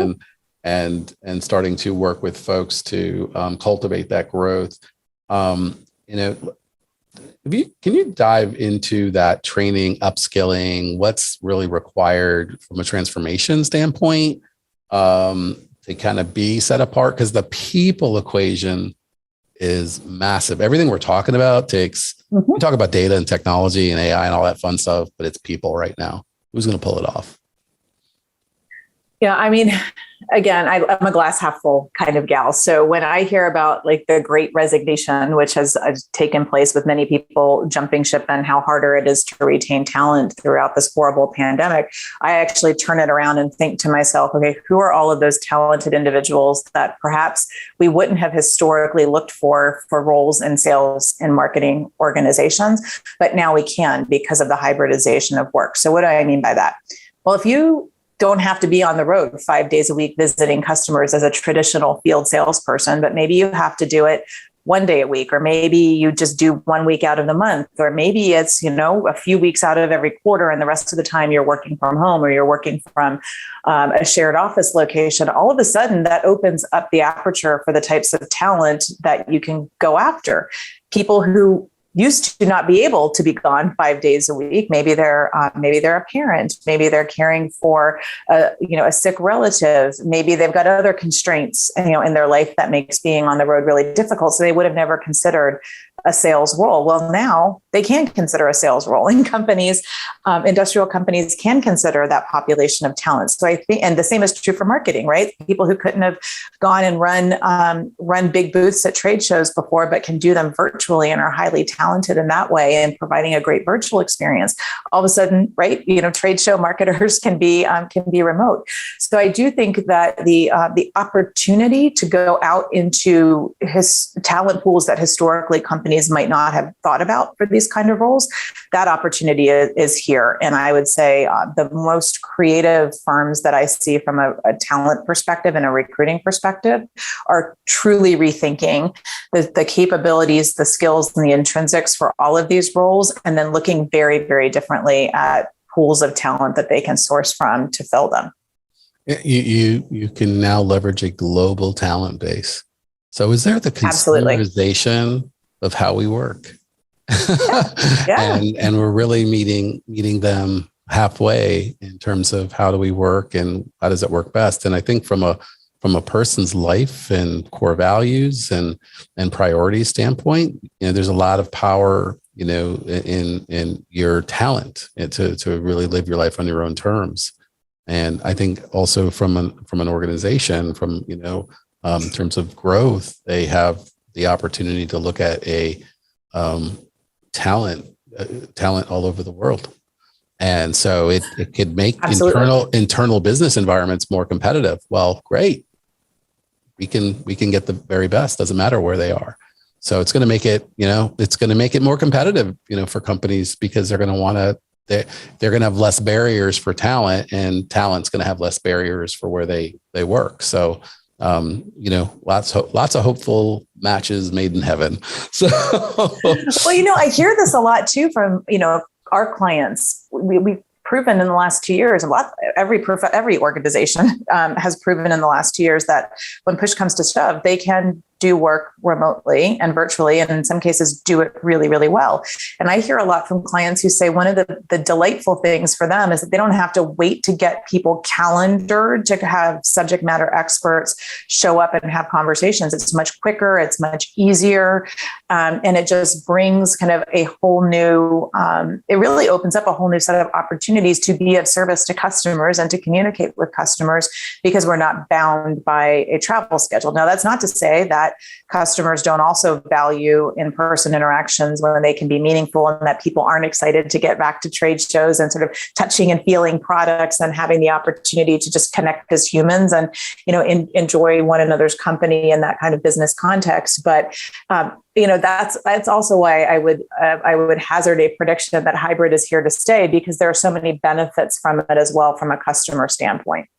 and starting to work with folks to cultivate that growth. Can you dive into that training, upskilling, what's really required from a transformation standpoint to kind of be set apart? Because the people equation is massive. Everything we're talking about takes, we talk about data and technology and AI and all that fun stuff, but it's people right now. Who's going to pull it off?
Yeah, I mean, again, I'm a glass half full kind of gal. So when I hear about like the Great Resignation, which has taken place with many people jumping ship, and how harder it is to retain talent throughout this horrible pandemic, I actually turn it around and think to myself, okay, who are all of those talented individuals that perhaps we wouldn't have historically looked for roles in sales and marketing organizations, but now we can because of the hybridization of work. So what do I mean by that? Well, if you don't have to be on the road 5 days a week visiting customers as a traditional field salesperson, but maybe you have to do it 1 day a week, or maybe you just do 1 week out of the month, or maybe it's, a few weeks out of every quarter, and the rest of the time you're working from home or you're working from a shared office location. All of a sudden that opens up the aperture for the types of talent that you can go after. People who used to not be able to be gone 5 days a week. Maybe they're a parent. Maybe they're caring for a sick relative. Maybe they've got other constraints in their life that makes being on the road really difficult. So they would have never considered a sales role. Well, now they can consider a sales role in companies. Industrial companies can consider that population of talent. So I think, and the same is true for marketing, right? People who couldn't have gone and run big booths at trade shows before, but can do them virtually and are highly talented in that way and providing a great virtual experience. All of a sudden, right? Trade show marketers can be remote. So I do think that the opportunity to go out into his talent pools that historically companies might not have thought about for these kind of roles, that opportunity is here. And I would say the most creative firms that I see from a talent perspective and a recruiting perspective are truly rethinking the capabilities, the skills, and the intrinsics for all of these roles, and then looking very, very differently at pools of talent that they can source from to fill them.
You can now leverage a global talent base. So is there the consumerization of how we work?
Yeah.
And we're really meeting them halfway in terms of how do we work and how does it work best? And I think from a person's life and core values and priorities standpoint, there's a lot of power, in your talent to really live your life on your own terms. And I think also from an organization, in terms of growth, they have the opportunity to look at a talent all over the world. And so it could make internal business environments more competitive. Well, great. We can get the very best. Doesn't matter where they are. So it's going to make it, more competitive, for companies, because they're going to want to, they're going to have less barriers for talent, and talent's going to have less barriers for where they work. So, lots of hopeful matches made in heaven. So,
well, I hear this a lot too from, our clients. We've proven in the last 2 years, every organization has proven in the last 2 years that when push comes to shove, they can do work remotely and virtually, and in some cases do it really, really well. And I hear a lot from clients who say one of the delightful things for them is that they don't have to wait to get people calendared to have subject matter experts show up and have conversations. It's much quicker, it's much easier, and it just brings kind of a whole new, it really opens up a whole new set of opportunities to be of service to customers and to communicate with customers, because we're not bound by a travel schedule. Now, that's not to say that customers don't also value in-person interactions when they can be meaningful, and that people aren't excited to get back to trade shows and sort of touching and feeling products and having the opportunity to just connect as humans and, enjoy one another's company in that kind of business context. But, that's also why I would hazard a prediction that hybrid is here to stay, because there are so many benefits from it as well from a customer standpoint.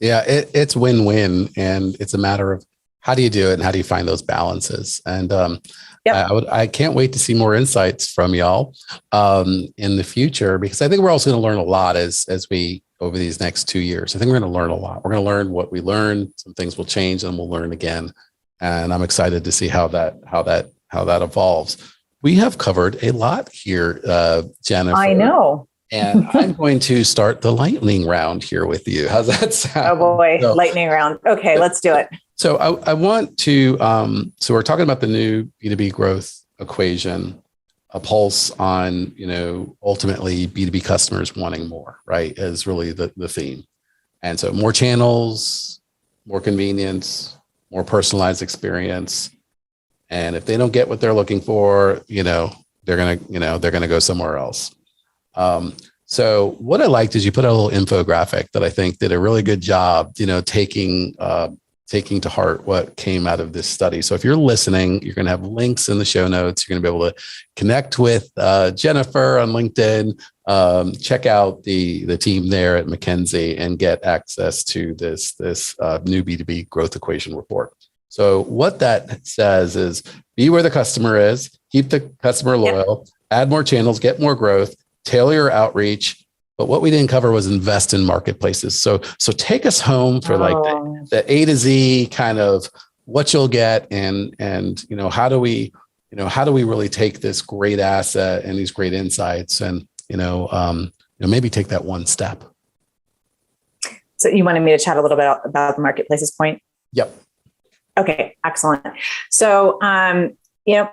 Yeah, it's win-win, and it's a matter of how do you do it and how do you find those balances? And I can't wait to see more insights from y'all in the future, because I think we're also going to learn a lot as we over these next 2 years. I think we're going to learn a lot. We're going to learn what we learned. Some things will change, and we'll learn again. And I'm excited to see how that evolves. We have covered a lot here, Jennifer.
I know.
And I'm going to start the lightning round here with you. How's that sound?
Oh boy, lightning round. Okay, let's do it.
So I want to, so we're talking about the new B2B growth equation, a pulse on, ultimately B2B customers wanting more, right? Is really the theme. And so more channels, more convenience, more personalized experience. And if they don't get what they're looking for, they're going to go somewhere else. So what I liked is you put out a little infographic that I think did a really good job, taking to heart what came out of this study. So if you're listening, you're going to have links in the show notes. You're going to be able to connect with Jennifer on LinkedIn, check out the team there at McKinsey, and get access to this new B2B growth equation report. So what that says is be where the customer is, keep the customer loyal, add more channels, get more growth, tailor your outreach. But what we didn't cover was invest in marketplaces. So take us home for the A to Z kind of what you'll get, and how do we really take this great asset and these great insights and maybe take that one step.
So you wanted me to chat a little bit about the marketplaces point?
Yep.
Okay, excellent. So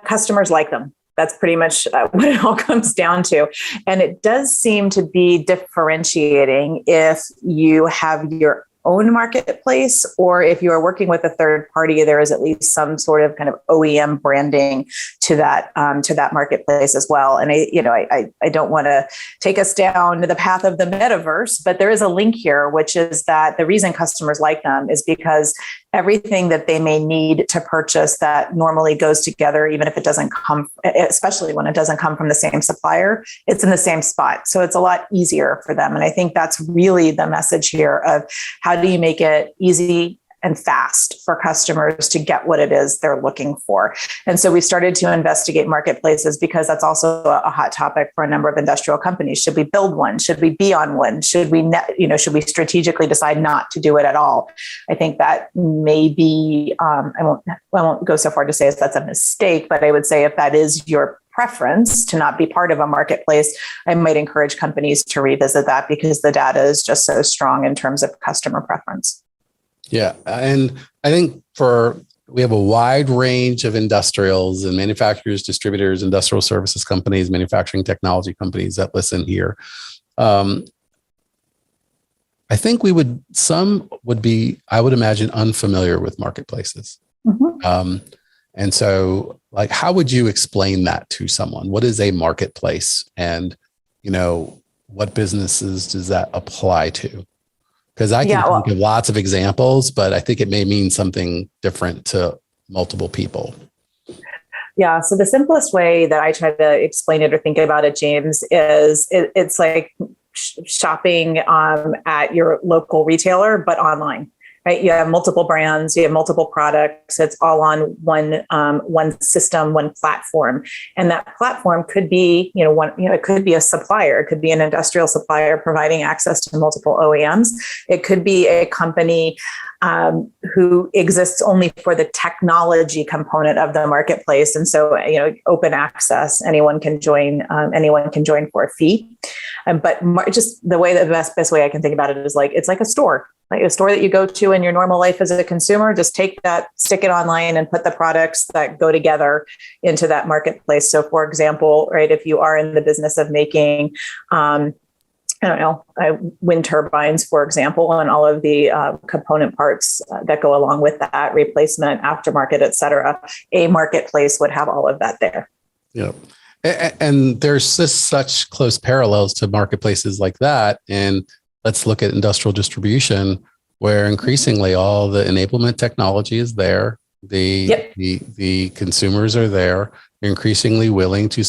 customers like them. That's pretty much what it all comes down to. And it does seem to be differentiating if you have your own marketplace, or if you are working with a third party, there is at least some sort of kind of OEM branding to that marketplace as well. And I don't want to take us down the path of the metaverse, but there is a link here, which is that the reason customers like them is because everything that they may need to purchase that normally goes together, even if it doesn't come, especially when it doesn't come from the same supplier, it's in the same spot. So it's a lot easier for them. And I think that's really the message here of how do you make it easy and fast for customers to get what it is they're looking for. And so we started to investigate marketplaces because that's also a hot topic for a number of industrial companies. Should we build one? Should we be on one? Should we strategically decide not to do it at all? I think that may be, I won't go so far to say as that's a mistake, but I would say if that is your preference to not be part of a marketplace, I might encourage companies to revisit that because the data is just so strong in terms of customer preference.
Yeah. And I think we have a wide range of industrials and manufacturers, distributors, industrial services companies, manufacturing technology companies that listen here. I think some would be, I would imagine, unfamiliar with marketplaces. Mm-hmm. And so how would you explain that to someone? What is a marketplace? And, what businesses does that apply to? Because I can think of lots of examples, but I think it may mean something different to multiple people.
Yeah. So the simplest way that I try to explain it or think about it, James, is it's like shopping at your local retailer, but online. Right? You have multiple brands, you have multiple products. It's all on one system, one platform, and that platform could be, it could be a supplier, it could be an industrial supplier providing access to multiple OEMs. It could be a company who exists only for the technology component of the marketplace, and so open access. Anyone can join. Anyone can join for a fee. But just the best way I can think about it is it's like a store. Like a store that you go to in your normal life as a consumer, just take that, stick it online and put the products that go together into that marketplace. So for example, right, if you are in the business of making, wind turbines, for example, and all of the component parts that go along with that, replacement, aftermarket, et cetera, a marketplace would have all of that there.
Yeah. And there's just such close parallels to marketplaces like that. And let's look at industrial distribution, where increasingly all the enablement technology is there. The consumers are there. You're increasingly willing to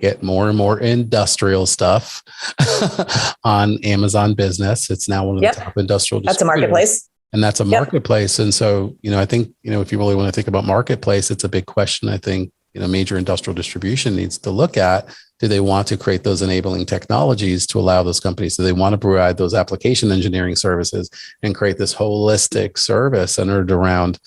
get more and more industrial stuff on Amazon Business. It's now one of the top industrial distributors.
That's a marketplace.
And that's a marketplace. And so, I think, if you really want to think about marketplace, it's a big question. I think, major industrial distribution needs to look at, do they want to create those enabling technologies to allow those companies? Do they want to provide those application engineering services and create this holistic service centered around,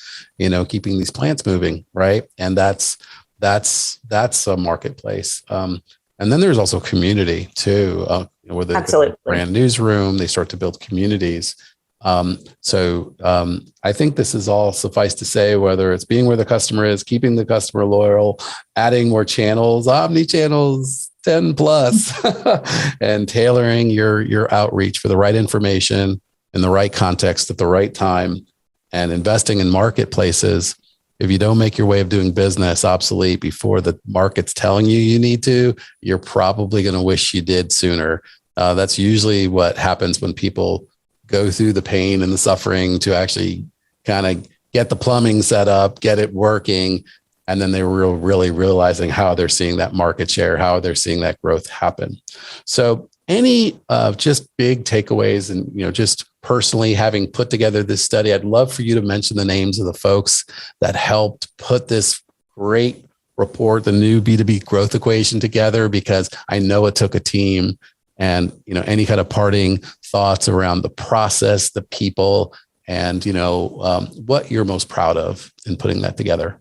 keeping these plants moving, right? And that's a marketplace. And then there's also community too, where the brand newsroom, they start to build communities. I think this is all suffice to say, whether it's being where the customer is, keeping the customer loyal, adding more channels, omni-channels, 10 plus, and tailoring your outreach for the right information in the right context at the right time, and investing in marketplaces. If you don't make your way of doing business obsolete before the market's telling you need to, you're probably going to wish you did sooner. That's usually what happens when people go through the pain and the suffering to actually kind of get the plumbing set up, get it working. And then they were really realizing how they're seeing that market share, how they're seeing that growth happen. So any just big takeaways, and, just personally having put together this study, I'd love for you to mention the names of the folks that helped put this great report, the new B2B growth equation together, because I know it took a team. And, any kind of parting thoughts around the process, the people, and, what you're most proud of in putting that together.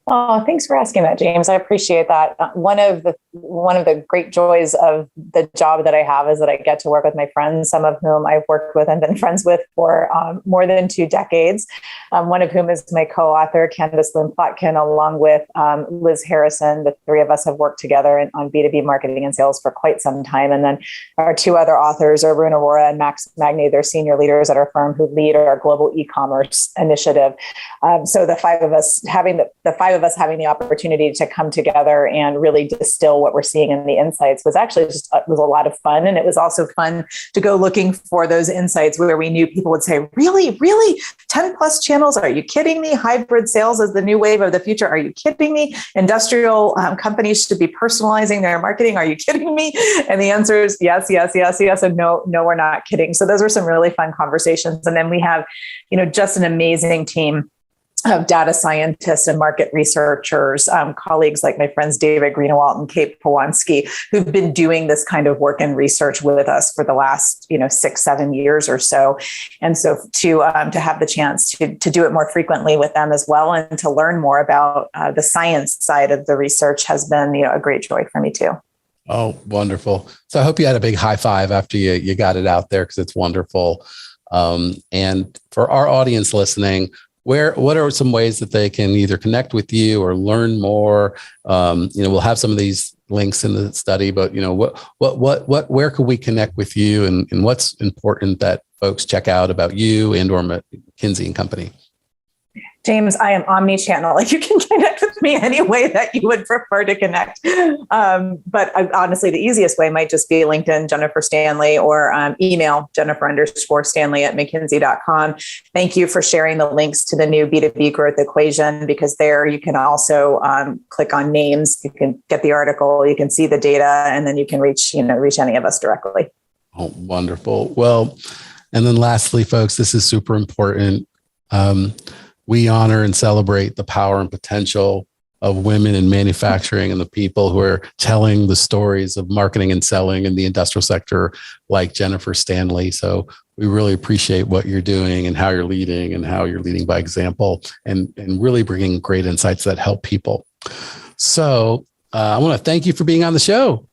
Oh, thanks for asking that, James. I appreciate that. One of the great joys of the job that I have is that I get to work with my friends, some of whom I've worked with and been friends with for more than 2 decades. One of whom is my co-author, Candace Lynn-Plotkin, along with Liz Harrison. The three of us have worked together on B2B marketing and sales for quite some time. And then our two other authors, Arun Arora and Max Magny, they're senior leaders at our firm who lead our global e-commerce initiative. So the five of us having the opportunity to come together and really distill what we're seeing in the insights was actually was a lot of fun. And it was also fun to go looking for those insights where we knew people would say, really, 10 plus channels? Are you kidding me? Hybrid sales is the new wave of the future. Are you kidding me? Industrial companies should be personalizing their marketing. Are you kidding me? And the answer is yes. And no, we're not kidding. So those were some really fun conversations. And then we have, just an amazing team of data scientists and market researchers, colleagues like my friends David Greenewalt and Kate Pawonsky, who've been doing this kind of work and research with us for the last 6-7 years or so. And so to have the chance to do it more frequently with them as well and to learn more about the science side of the research has been a great joy for me too.
Oh, wonderful. So I hope you had a big high five after you got it out there because it's wonderful. And for our audience listening, what are some ways that they can either connect with you or learn more? We'll have some of these links in the study, but where could we connect with you and what's important that folks check out about you and or McKinsey & Company?
James, I am omni-channel. You can connect with me any way that you would prefer to connect. But honestly, the easiest way might just be LinkedIn, Jennifer Stanley, or email Jennifer_Stanley@McKinsey.com. Thank you for sharing the links to the new B2B growth equation, because there you can also click on names. You can get the article, you can see the data, and then you can reach any of us directly.
Oh, wonderful. Well, and then lastly, folks, this is super important. We honor and celebrate the power and potential of women in manufacturing and the people who are telling the stories of marketing and selling in the industrial sector, like Jennifer Stanley. So we really appreciate what you're doing and how you're leading by example and really bringing great insights that help people. So I want to thank you for being on the show.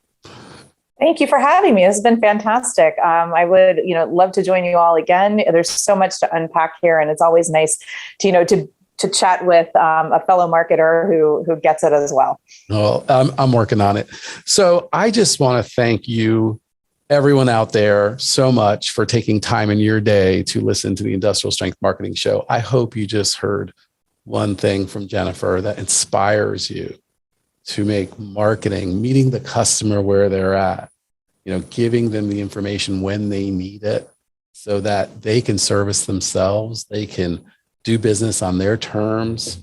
Thank you for having me. This has been fantastic. I would, love to join you all again. There's so much to unpack here, and it's always nice to chat with a fellow marketer who gets it as well.
Well, I'm working on it. So I just want to thank you, everyone out there, so much for taking time in your day to listen to the Industrial Strength Marketing Show. I hope you just heard one thing from Jennifer that inspires you to make marketing, meeting the customer where they're at, giving them the information when they need it so that they can service themselves, they can do business on their terms,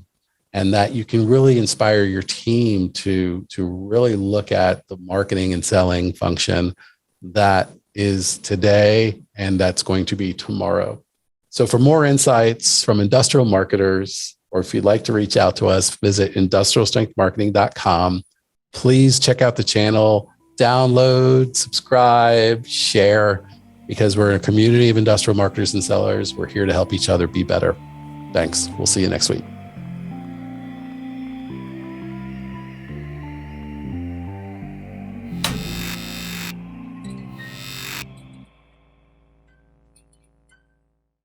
and that you can really inspire your team to really look at the marketing and selling function that is today and that's going to be tomorrow. So for more insights from industrial marketers, or if you'd like to reach out to us, visit industrialstrengthmarketing.com. Please check out the channel, download, subscribe, share, because we're a community of industrial marketers and sellers. We're here to help each other be better. Thanks. We'll see you next week.